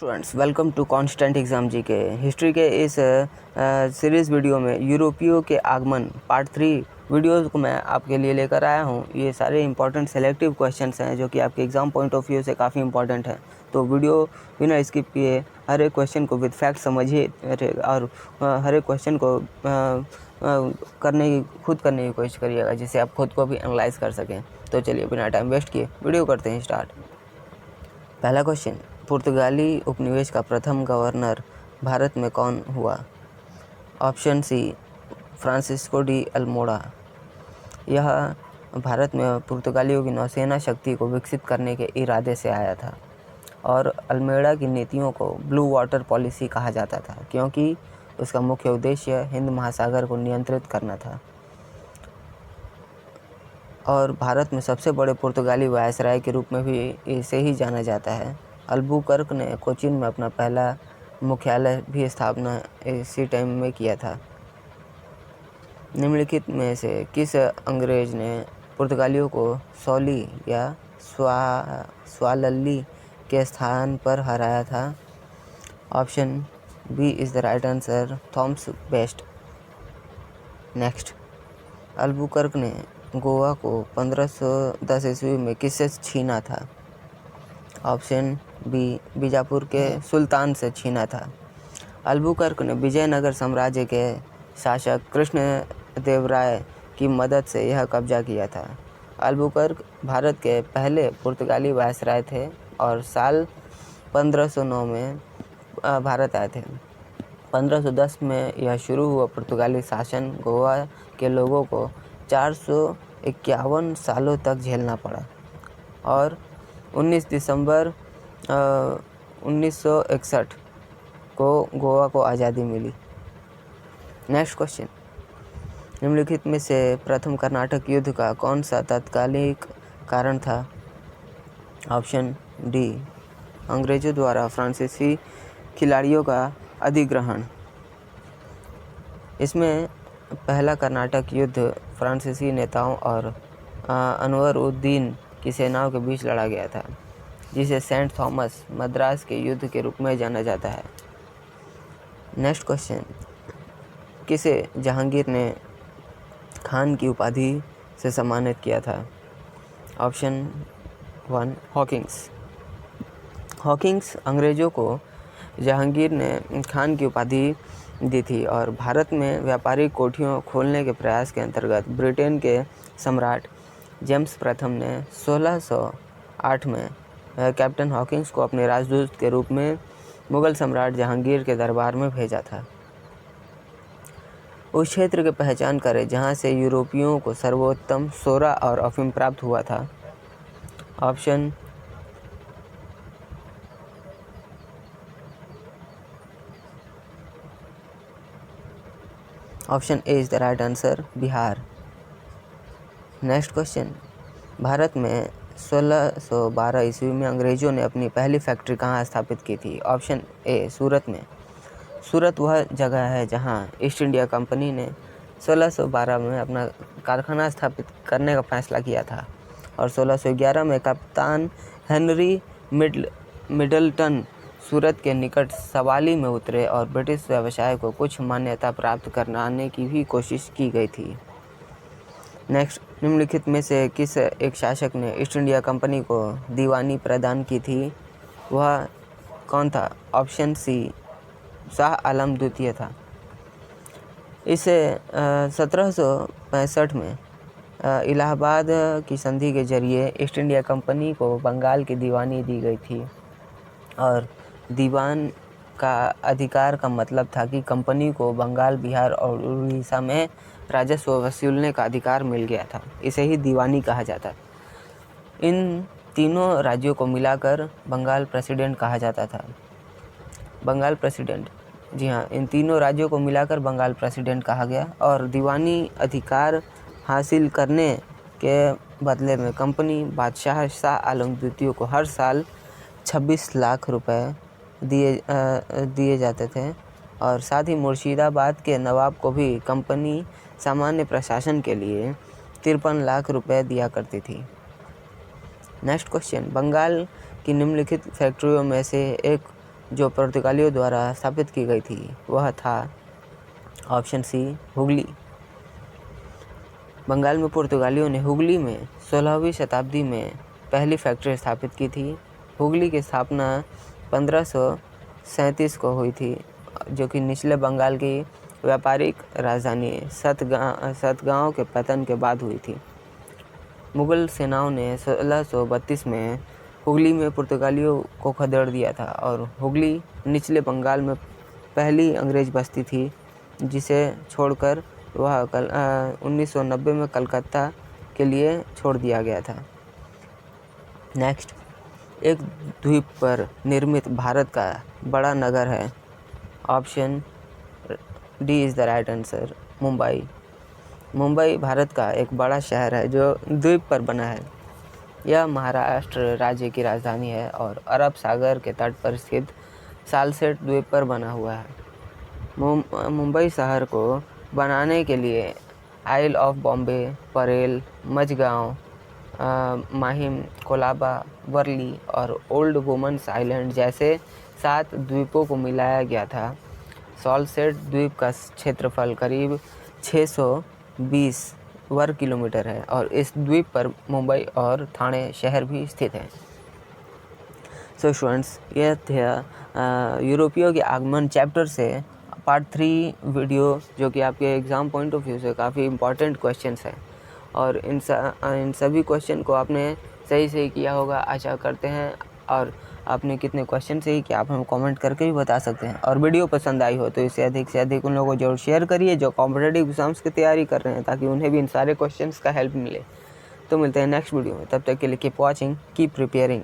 Students, welcome to constant exam GK. History के इस series video में यूरोपियों के आगमन पार्ट 3 वीडियोज़ को मैं आपके लिए लेकर आया हूं। ये सारे इंपॉर्टेंट सेलेक्टिव क्वेश्चंस हैं जो कि आपके एग्ज़ाम पॉइंट ऑफ व्यू से काफ़ी इंपॉर्टेंट हैं। तो वीडियो बिना स्किप किए हर एक क्वेश्चन को विद फैक्ट समझिए और हर एक क्वेश्चन को खुद करने की कोशिश करिएगा, जिससे आप खुद को भी एनालाइज कर सकें। तो चलिए बिना टाइम वेस्ट किए वीडियो करते हैं स्टार्ट। पहला क्वेश्चन, पुर्तगाली उपनिवेश का प्रथम गवर्नर भारत में कौन हुआ? Option C, Francisco de Almeida. यह भारत में पुर्तगालियों की नौसेना शक्ति को विकसित करने के इरादे से आया था और अल्मेड़ा की नीतियों को ब्लू वाटर पॉलिसी कहा जाता था, क्योंकि उसका मुख्य उद्देश्य हिंद महासागर को नियंत्रित करना था। और भारत में सबसे बड़े पुर्तगाली वायसराय के रूप में भी इसे ही जाना जाता है। अल्बुकर्क ने कोचीन में अपना पहला मुख्यालय भी स्थापना इसी टाइम में किया था। निम्नलिखित में से किस अंग्रेज ने पुर्तगालियों को सौली या स्वालल्ली के स्थान पर हराया था? Option B is the right answer, Thomas Best. Next, Albuquerque ने गोवा को 1510 ईस्वी में किससे छीना था? ऑप्शन बी, बीजापुर के सुल्तान से छीना था। अल्बुकर्क ने विजयनगर साम्राज्य के शासक कृष्णदेवराय की मदद से यह कब्जा किया था। अल्बुकर्क भारत के पहले पुर्तगाली वायसराय थे और साल 1509 में भारत आए थे। 1510 में यह शुरू हुआ पुर्तगाली शासन गोवा के लोगों को 451 सालों तक झेलना पड़ा और 19 दिसंबर 1961 को गोवा को आज़ादी मिली। नेक्स्ट क्वेश्चन, निम्नलिखित में से प्रथम कर्नाटक युद्ध का कौन सा तात्कालिक कारण था? ऑप्शन डी, अंग्रेजों द्वारा फ्रांसीसी खिलाड़ियों का अधिग्रहण। इसमें पहला कर्नाटक युद्ध फ्रांसीसी नेताओं और अनवर उद्दीन की सेनाओं के बीच लड़ा गया था, जिसे सेंट थॉमस मद्रास के युद्ध के रूप में जाना जाता है। नेक्स्ट क्वेश्चन, किसे जहांगीर ने खान की उपाधि से सम्मानित किया था? Option 1, Hawkins. हॉकिंस अंग्रेज़ों को जहांगीर ने खान की उपाधि दी थी और भारत में व्यापारिक कोठियों खोलने के प्रयास के अंतर्गत ब्रिटेन के सम्राट जेम्स प्रथम ने 1608 में कैप्टन हॉकिंस को अपने राजदूत के रूप में मुगल सम्राट जहांगीर के दरबार में भेजा था। उस क्षेत्र की पहचान करें जहां से यूरोपियों को सर्वोत्तम सोरा और अफीम प्राप्त हुआ था। Option A is the right answer, Bihar. Next question, Bharat में 1612 ईस्वी में अंग्रेज़ों ने अपनी पहली फैक्ट्री कहाँ स्थापित की थी? ऑप्शन ए, सूरत में। सूरत वह जगह है जहाँ ईस्ट इंडिया कंपनी ने 1612 में अपना कारखाना स्थापित करने का फैसला किया था और 1611 में कप्तान हेनरी मिडलटन सूरत के निकट सवाली में उतरे और ब्रिटिश व्यवसाय को कुछ मान्यता प्राप्त कराने की भी कोशिश की गई थी। नेक्स्ट, निम्नलिखित में से किस एक शासक ने ईस्ट इंडिया कंपनी को दीवानी प्रदान की थी? वह कौन था? ऑप्शन सी, शाह आलम द्वितीय था। इसे 1765 में इलाहाबाद की संधि के जरिए ईस्ट इंडिया कंपनी को बंगाल की दीवानी दी गई थी और दीवान का अधिकार का मतलब था कि कंपनी को बंगाल, बिहार और उड़ीसा में राजस्व वसूलने का अधिकार मिल गया था। इसे ही दीवानी कहा जाता। इन तीनों राज्यों को मिलाकर बंगाल प्रेसिडेंट कहा जाता था। बंगाल प्रेसिडेंट, जी हाँ, इन तीनों राज्यों को मिलाकर बंगाल प्रेसिडेंट कहा गया और दीवानी अधिकार हासिल करने के बदले में कंपनी बादशाह शाह आलम द्वितीय को हर साल 26 लाख रुपए दिए जाते थे और साथ ही मुर्शिदाबाद के नवाब को भी कंपनी सामान्य प्रशासन के लिए 53 लाख रुपए दिया करती थी। नेक्स्ट क्वेश्चन, बंगाल की निम्नलिखित फैक्ट्रियों में से एक जो पुर्तगालियों द्वारा स्थापित की गई थी वह था ऑप्शन सी हुगली। बंगाल में पुर्तगालियों ने हुगली में 16वीं शताब्दी में पहली फैक्ट्री स्थापित की थी। हुगली की स्थापना 1537 को हुई थी, जो कि निचले बंगाल की व्यापारिक राजधानी सतगांव के पतन के बाद हुई थी। मुगल सेनाओं ने 1632 में हुगली में पुर्तगालियों को खदेड़ दिया था और हुगली निचले बंगाल में पहली अंग्रेज बस्ती थी, जिसे छोड़कर वह 1990 में कलकत्ता के लिए छोड़ दिया गया था। नेक्स्ट, एक द्वीप पर निर्मित भारत का बड़ा नगर है। Option D is the right answer, Mumbai. Mumbai Bharat का एक बड़ा शहर है जो द्वीप पर बना है। यह महाराष्ट्र राज्य की राजधानी है और अरब सागर के तट पर स्थित सालसेट द्वीप पर बना हुआ है। मुंबई शहर को बनाने के लिए आइल ऑफ बॉम्बे, परेल, मझगांव, माहिम, कोलाबा, वर्ली और ओल्ड वुमेन्स आइलैंड जैसे 7 द्वीपों को मिलाया गया था। सालसेट द्वीप का क्षेत्रफल करीब 620 वर्ग किलोमीटर है और इस द्वीप पर मुंबई और ठाणे शहर भी स्थित हैं। सो स्टूडेंट्स, यह था यूरोपियों के आगमन चैप्टर से पार्ट 3 वीडियो, जो कि आपके एग्ज़ाम पॉइंट ऑफ व्यू से काफ़ी इंपॉर्टेंट क्वेश्चंस हैं और इन सभी क्वेश्चन को आपने सही किया होगा आशा करते हैं। और आपने कितने क्वेश्चन सही किया आप हमें कमेंट करके भी बता सकते हैं। और वीडियो पसंद आई हो तो इसे अधिक से अधिक उन लोगों को जरूर शेयर करिए जो कॉम्पिटिटिव एग्जाम्स की तैयारी कर रहे हैं, ताकि उन्हें भी इन सारे क्वेश्चंस का हेल्प मिले। तो मिलते हैं नेक्स्ट वीडियो में, तब तक के लिए कीप वॉचिंग, कीप प्रिपेयरिंग।